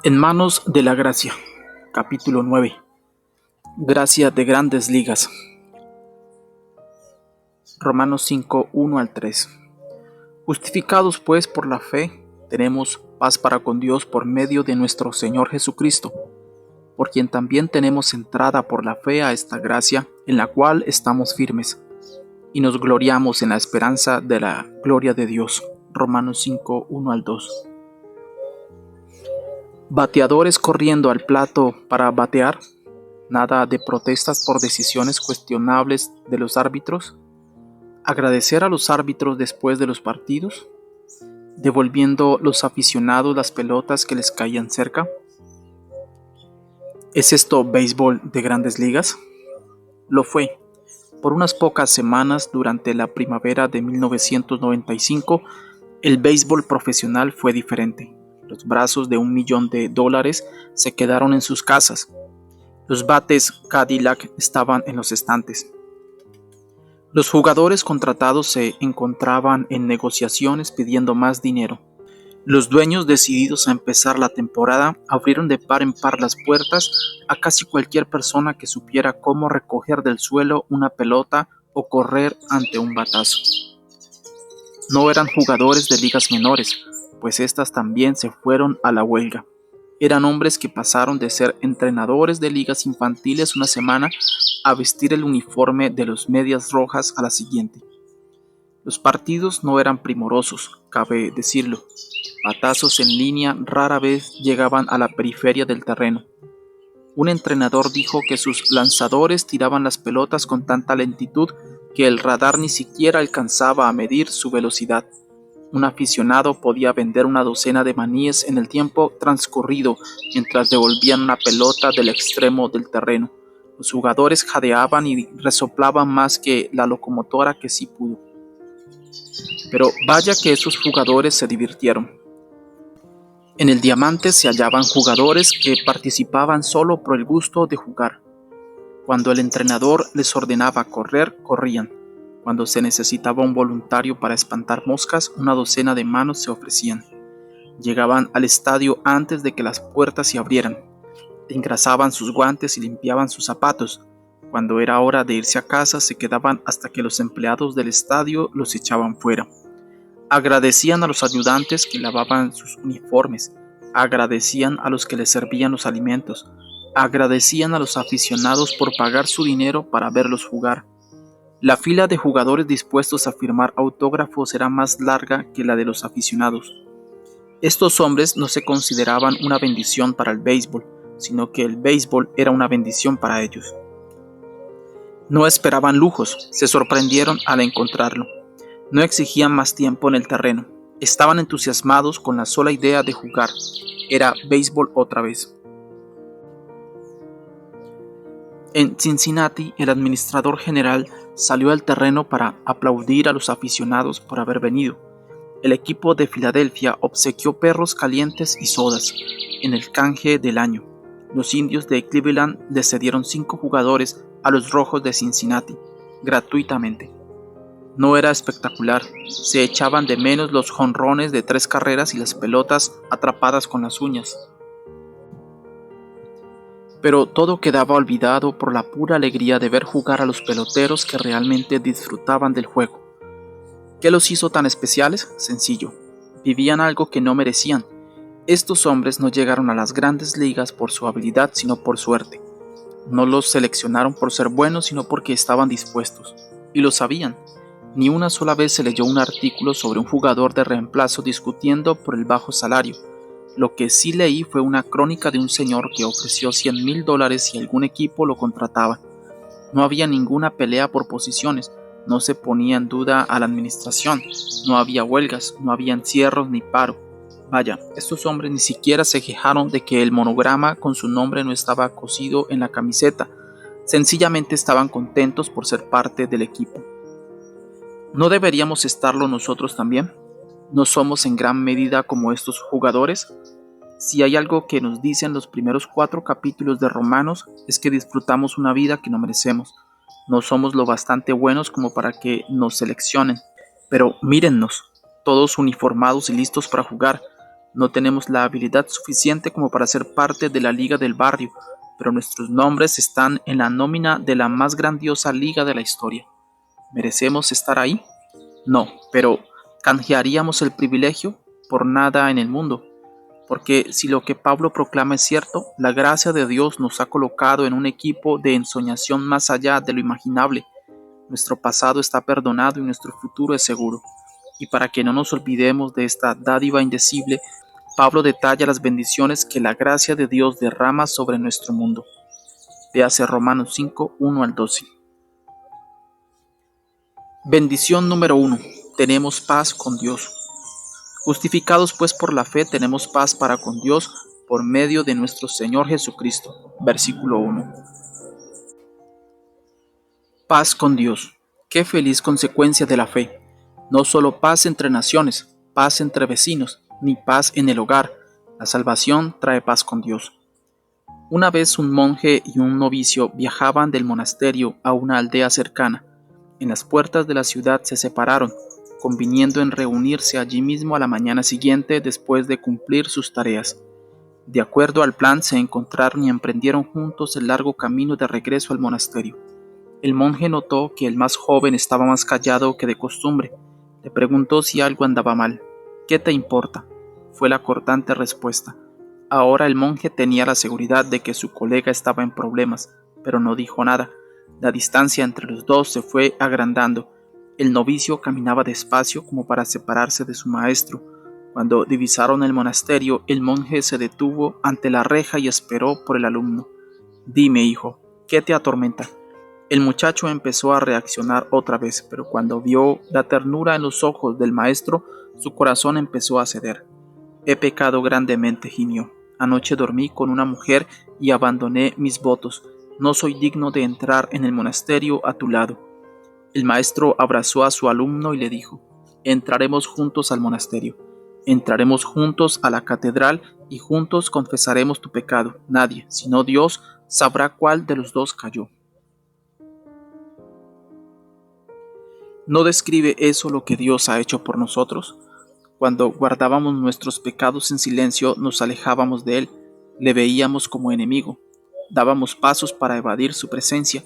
En manos de la gracia. Capítulo 9. Gracia de grandes ligas. Romanos 5, 1 al 3. Justificados pues por la fe, tenemos paz para con Dios por medio de nuestro Señor Jesucristo, por quien también tenemos entrada por la fe a esta gracia, en la cual estamos firmes, y nos gloriamos en la esperanza de la gloria de Dios. Romanos 5, 1 al 2. Bateadores corriendo al plato para batear, nada de protestas por decisiones cuestionables de los árbitros, agradecer a los árbitros después de los partidos, devolviendo los aficionados las pelotas que les caían cerca. ¿Es esto béisbol de grandes ligas? Lo fue. Por unas pocas semanas durante la primavera de 1995, el béisbol profesional fue diferente. Los brazos de $1 millón se quedaron en sus casas. Los bates Cadillac estaban en los estantes. Los jugadores contratados se encontraban en negociaciones pidiendo más dinero. Los dueños, decididos a empezar la temporada, abrieron de par en par las puertas a casi cualquier persona que supiera cómo recoger del suelo una pelota o correr ante un batazo. No eran jugadores de ligas menores, pues estas también se fueron a la huelga. Eran hombres que pasaron de ser entrenadores de ligas infantiles una semana a vestir el uniforme de los Medias Rojas a la siguiente. Los partidos no eran primorosos, cabe decirlo. Batazos en línea rara vez llegaban a la periferia del terreno. Un entrenador dijo que sus lanzadores tiraban las pelotas con tanta lentitud que el radar ni siquiera alcanzaba a medir su velocidad. Un aficionado podía vender una docena de maníes en el tiempo transcurrido mientras devolvían una pelota del extremo del terreno. Los jugadores jadeaban y resoplaban más que la locomotora que sí pudo. Pero vaya que esos jugadores se divirtieron. En el diamante se hallaban jugadores que participaban solo por el gusto de jugar. Cuando el entrenador les ordenaba correr, corrían. Cuando se necesitaba un voluntario para espantar moscas, una docena de manos se ofrecían. Llegaban al estadio antes de que las puertas se abrieran. Engrasaban sus guantes y limpiaban sus zapatos. Cuando era hora de irse a casa, se quedaban hasta que los empleados del estadio los echaban fuera. Agradecían a los ayudantes que lavaban sus uniformes. Agradecían a los que les servían los alimentos. Agradecían a los aficionados por pagar su dinero para verlos jugar. La fila de jugadores dispuestos a firmar autógrafos era más larga que la de los aficionados. Estos hombres no se consideraban una bendición para el béisbol, sino que el béisbol era una bendición para ellos. No esperaban lujos, se sorprendieron al encontrarlo. No exigían más tiempo en el terreno. Estaban entusiasmados con la sola idea de jugar. Era béisbol otra vez. En Cincinnati, el administrador general salió al terreno para aplaudir a los aficionados por haber venido. El equipo de Filadelfia obsequió perros calientes y sodas en el canje del año. Los indios de Cleveland le cedieron 5 jugadores a los rojos de Cincinnati, gratuitamente. No era espectacular, se echaban de menos los jonrones de 3 carreras y las pelotas atrapadas con las uñas. Pero todo quedaba olvidado por la pura alegría de ver jugar a los peloteros que realmente disfrutaban del juego. ¿Qué los hizo tan especiales? Sencillo. Vivían algo que no merecían. Estos hombres no llegaron a las grandes ligas por su habilidad, sino por suerte. No los seleccionaron por ser buenos, sino porque estaban dispuestos. Y lo sabían. Ni una sola vez se leyó un artículo sobre un jugador de reemplazo discutiendo por el bajo salario. Lo que sí leí fue una crónica de un señor que ofreció $100,000 si algún equipo lo contrataba. No había ninguna pelea por posiciones, no se ponía en duda a la administración, no había huelgas, no había encierros ni paro. Vaya, estos hombres ni siquiera se quejaron de que el monograma con su nombre no estaba cosido en la camiseta, sencillamente estaban contentos por ser parte del equipo. ¿No deberíamos estarlo nosotros también? ¿No somos en gran medida como estos jugadores? Si hay algo que nos dicen los primeros 4 capítulos de Romanos es que disfrutamos una vida que no merecemos. No somos lo bastante buenos como para que nos seleccionen. Pero mírennos, todos uniformados y listos para jugar. No tenemos la habilidad suficiente como para ser parte de la liga del barrio, pero nuestros nombres están en la nómina de la más grandiosa liga de la historia. ¿Merecemos estar ahí? No, pero ¿canjearíamos el privilegio? Por nada en el mundo. Porque si lo que Pablo proclama es cierto, la gracia de Dios nos ha colocado en un equipo de ensoñación más allá de lo imaginable. Nuestro pasado está perdonado y nuestro futuro es seguro. Y para que no nos olvidemos de esta dádiva indecible, Pablo detalla las bendiciones que la gracia de Dios derrama sobre nuestro mundo. Véase Romanos 5, 1 al 12. Bendición número 1. Tenemos paz con Dios. Justificados pues por la fe tenemos paz para con Dios por medio de nuestro Señor Jesucristo. Versículo 1. Paz con Dios. Qué feliz consecuencia de la fe. No solo paz entre naciones, paz entre vecinos, ni paz en el hogar. La salvación trae paz con Dios. Una vez un monje y un novicio viajaban del monasterio a una aldea cercana. En las puertas de la ciudad se separaron, conviniendo en reunirse allí mismo a la mañana siguiente después de cumplir sus tareas. De acuerdo al plan, se encontraron y emprendieron juntos el largo camino de regreso al monasterio. El monje notó que el más joven estaba más callado que de costumbre. Le preguntó si algo andaba mal. «¿Qué te importa?», fue la cortante respuesta. Ahora el monje tenía la seguridad de que su colega estaba en problemas, pero no dijo nada. La distancia entre los dos se fue agrandando. El novicio caminaba despacio como para separarse de su maestro. Cuando divisaron el monasterio, el monje se detuvo ante la reja y esperó por el alumno. «Dime, hijo, ¿qué te atormenta?». El muchacho empezó a reaccionar otra vez, pero cuando vio la ternura en los ojos del maestro, su corazón empezó a ceder. «He pecado grandemente», gimió. «Anoche dormí con una mujer y abandoné mis votos. No soy digno de entrar en el monasterio a tu lado». El maestro abrazó a su alumno y le dijo: «Entraremos juntos al monasterio, entraremos juntos a la catedral y juntos confesaremos tu pecado. Nadie, sino Dios, sabrá cuál de los dos cayó». ¿No describe eso lo que Dios ha hecho por nosotros? Cuando guardábamos nuestros pecados en silencio, nos alejábamos de Él, le veíamos como enemigo, dábamos pasos para evadir su presencia,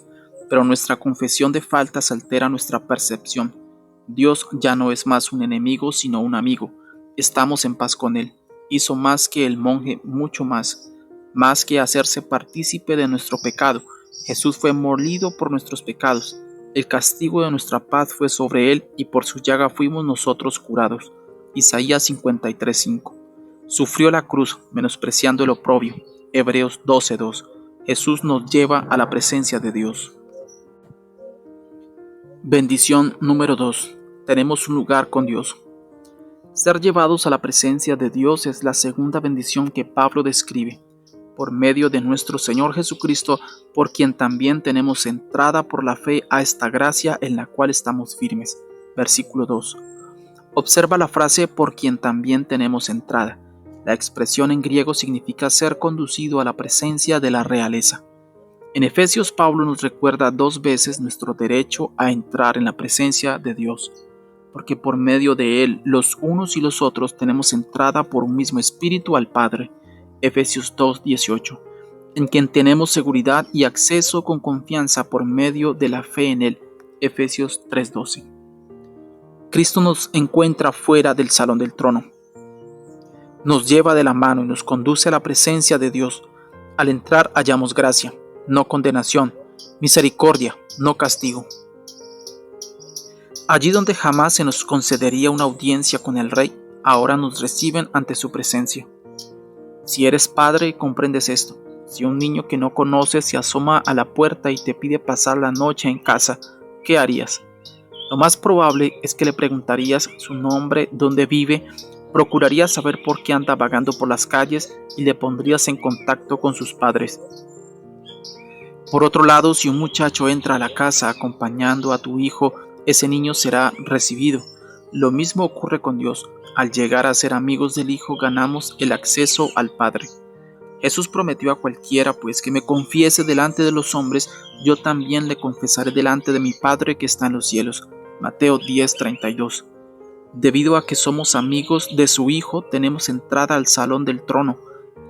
pero nuestra confesión de faltas altera nuestra percepción. Dios ya no es más un enemigo, sino un amigo. Estamos en paz con Él. Hizo más que el monje, mucho más que hacerse partícipe de nuestro pecado. Jesús fue molido por nuestros pecados. El castigo de nuestra paz fue sobre Él, y por su llaga fuimos nosotros curados. Isaías 53:5. Sufrió la cruz, menospreciando el oprobio. Hebreos 12:2. Jesús nos lleva a la presencia de Dios. Bendición número 2. Tenemos un lugar con Dios. Ser llevados a la presencia de Dios es la segunda bendición que Pablo describe. Por medio de nuestro Señor Jesucristo, por quien también tenemos entrada por la fe a esta gracia en la cual estamos firmes. Versículo 2. Observa la frase «por quien también tenemos entrada». La expresión en griego significa ser conducido a la presencia de la realeza. En Efesios, Pablo nos recuerda 2 veces nuestro derecho a entrar en la presencia de Dios, porque por medio de Él, los unos y los otros tenemos entrada por un mismo espíritu al Padre. Efesios 2:18, en quien tenemos seguridad y acceso con confianza por medio de la fe en Él. Efesios 3:12. Cristo nos encuentra fuera del salón del trono. Nos lleva de la mano y nos conduce a la presencia de Dios. Al entrar hallamos gracia, no condenación, misericordia, no castigo. Allí donde jamás se nos concedería una audiencia con el Rey, ahora nos reciben ante su presencia. Si eres padre, comprendes esto. Si un niño que no conoces se asoma a la puerta y te pide pasar la noche en casa, ¿qué harías? Lo más probable es que le preguntarías su nombre, dónde vive, procurarías saber por qué anda vagando por las calles y le pondrías en contacto con sus padres. Por otro lado, si un muchacho entra a la casa acompañando a tu hijo, ese niño será recibido. Lo mismo ocurre con Dios. Al llegar a ser amigos del Hijo, ganamos el acceso al Padre. Jesús prometió a cualquiera, pues, que me confiese delante de los hombres, yo también le confesaré delante de mi Padre que está en los cielos. Mateo 10:32. Debido a que somos amigos de su Hijo, tenemos entrada al salón del trono.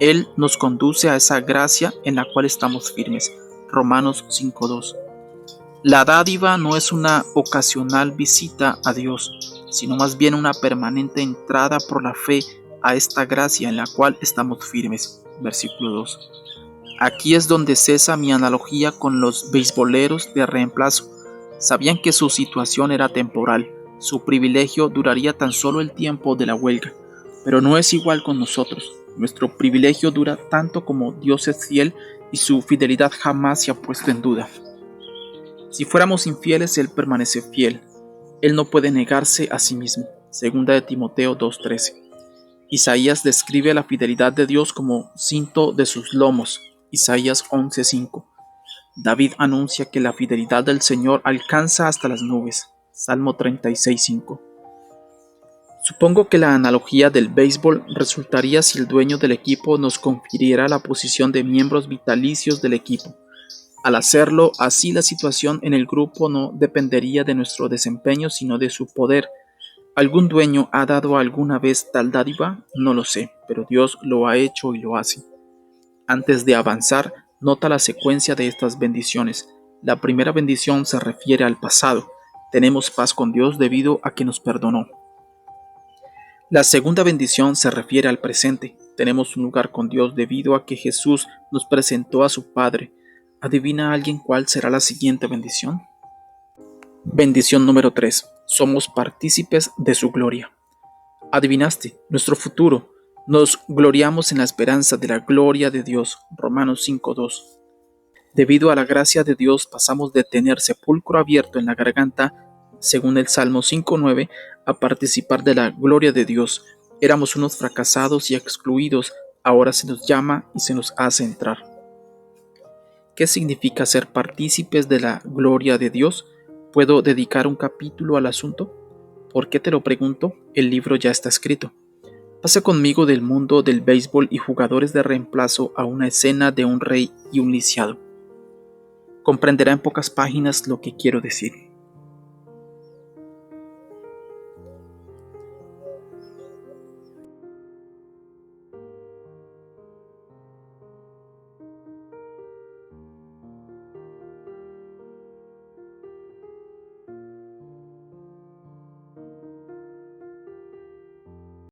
Él nos conduce a esa gracia en la cual estamos firmes. Romanos 5:2. La dádiva no es una ocasional visita a Dios, sino más bien una permanente entrada por la fe a esta gracia en la cual estamos firmes. Versículo 2. Aquí es donde cesa mi analogía con los beisboleros de reemplazo. Sabían que su situación era temporal, su privilegio duraría tan solo el tiempo de la huelga, pero no es igual con nosotros. Nuestro privilegio dura tanto como Dios es fiel y su fidelidad jamás se ha puesto en duda. Si fuéramos infieles, Él permanece fiel. Él no puede negarse a sí mismo. Segunda de Timoteo 2:13. Isaías describe la fidelidad de Dios como cinto de sus lomos. Isaías 11:5. David anuncia que la fidelidad del Señor alcanza hasta las nubes. Salmo 36:5. Supongo que la analogía del béisbol resultaría si el dueño del equipo nos confiriera la posición de miembros vitalicios del equipo. Al hacerlo, así la situación en el grupo no dependería de nuestro desempeño, sino de su poder. ¿Algún dueño ha dado alguna vez tal dádiva? No lo sé, pero Dios lo ha hecho y lo hace. Antes de avanzar, nota la secuencia de estas bendiciones. La primera bendición se refiere al pasado. Tenemos paz con Dios debido a que nos perdonó. La segunda bendición se refiere al presente. Tenemos un lugar con Dios debido a que Jesús nos presentó a su Padre. ¿Adivina alguien cuál será la siguiente bendición? Bendición número 3. Somos partícipes de su gloria. Adivinaste, nuestro futuro. Nos gloriamos en la esperanza de la gloria de Dios. Romanos 5:2. Debido a la gracia de Dios pasamos de tener sepulcro abierto en la garganta, según el Salmo 5:9, a participar de la gloria de Dios. Éramos unos fracasados y excluidos, ahora se nos llama y se nos hace entrar. ¿Qué significa ser partícipes de la gloria de Dios? ¿Puedo dedicar un capítulo al asunto? ¿Por qué te lo pregunto? El libro ya está escrito. Pasa conmigo del mundo del béisbol y jugadores de reemplazo a una escena de un rey y un lisiado. Comprenderá en pocas páginas lo que quiero decir.